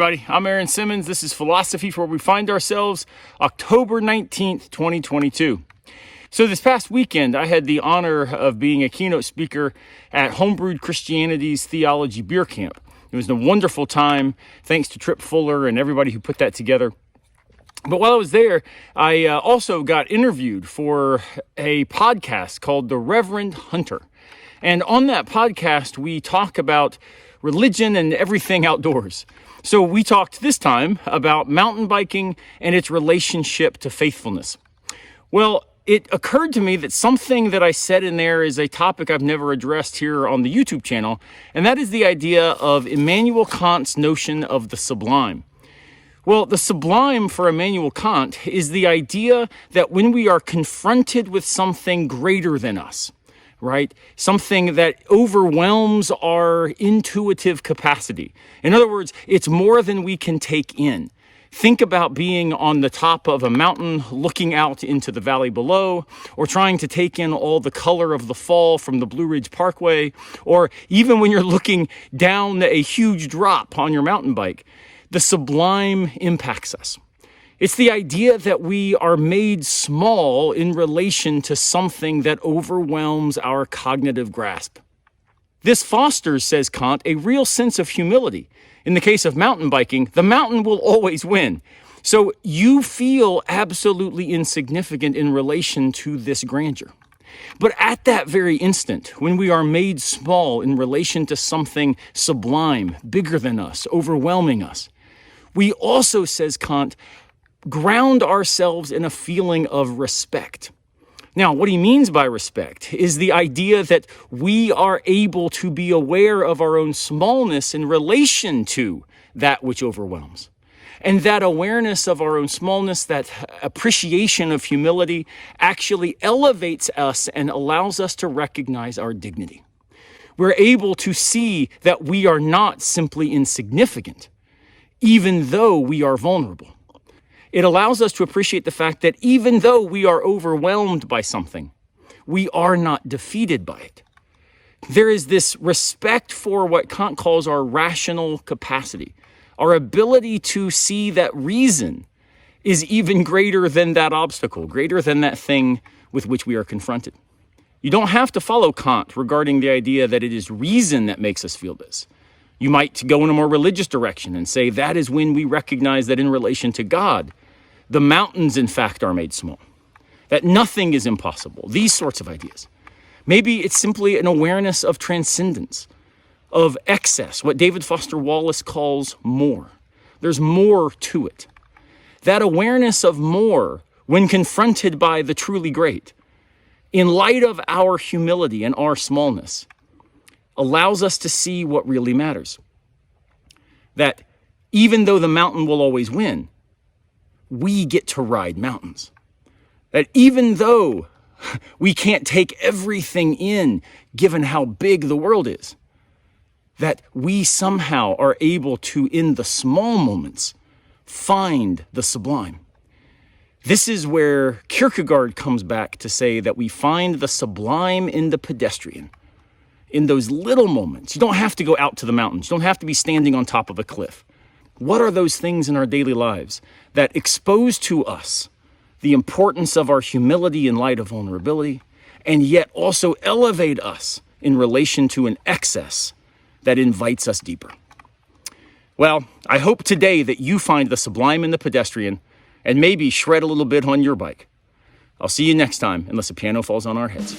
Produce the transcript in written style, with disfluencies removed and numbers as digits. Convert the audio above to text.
everybody. I'm Aaron Simmons. This is Philosophy for Where We Find Ourselves, October 19th, 2022. So this past weekend, I had the honor of being a keynote speaker at Homebrewed Christianity's Theology Beer Camp. It was a wonderful time, thanks to Trip Fuller and everybody who put that together. But while I was there, I also got interviewed for a podcast called The Reverend Hunter. And on that podcast, we talk about religion and everything outdoors. So we talked this time about mountain biking and its relationship to faithfulness. Well, it occurred to me that something that I said in there is a topic I've never addressed here on the YouTube channel, and that is the idea of Immanuel Kant's notion of the sublime. Well, the sublime for Immanuel Kant is the idea that when we are confronted with something greater than us, right? Something that overwhelms our intuitive capacity. In other words, it's more than we can take in. Think about being on the top of a mountain, looking out into the valley below, or trying to take in all the color of the fall from the Blue Ridge Parkway, or even when you're looking down a huge drop on your mountain bike. The sublime impacts us. It's the idea that we are made small in relation to something that overwhelms our cognitive grasp. This fosters, says Kant, a real sense of humility. In the case of mountain biking, the mountain will always win. So you feel absolutely insignificant in relation to this grandeur. But at that very instant, when we are made small in relation to something sublime, bigger than us, overwhelming us, we also, says Kant, ground ourselves in a feeling of respect. Now, what he means by respect is the idea that we are able to be aware of our own smallness in relation to that which overwhelms. And that awareness of our own smallness, that appreciation of humility, actually elevates us and allows us to recognize our dignity. We're able to see that we are not simply insignificant, even though we are vulnerable. It allows us to appreciate the fact that even though we are overwhelmed by something, we are not defeated by it. There is this respect for what Kant calls our rational capacity, our ability to see that reason is even greater than that obstacle, greater than that thing with which we are confronted. You don't have to follow Kant regarding the idea that it is reason that makes us feel this. You might go in a more religious direction and say that is when we recognize that in relation to God, the mountains, in fact, are made small, that nothing is impossible, these sorts of ideas. Maybe it's simply an awareness of transcendence, of excess, what David Foster Wallace calls more. There's more to it. That awareness of more, when confronted by the truly great, in light of our humility and our smallness, allows us to see what really matters. That even though the mountain will always win, we get to ride mountains. That even though we can't take everything in, given how big the world is, that we somehow are able to, in the small moments, find the sublime. This is where Kierkegaard comes back to say that we find the sublime in the pedestrian, in those little moments. You don't have to go out to the mountains. You don't have to be standing on top of a cliff. What are those things in our daily lives that expose to us the importance of our humility in light of vulnerability, and yet also elevate us in relation to an excess that invites us deeper? Well, I hope today that you find the sublime in the pedestrian and maybe shred a little bit on your bike. I'll see you next time, unless a piano falls on our heads.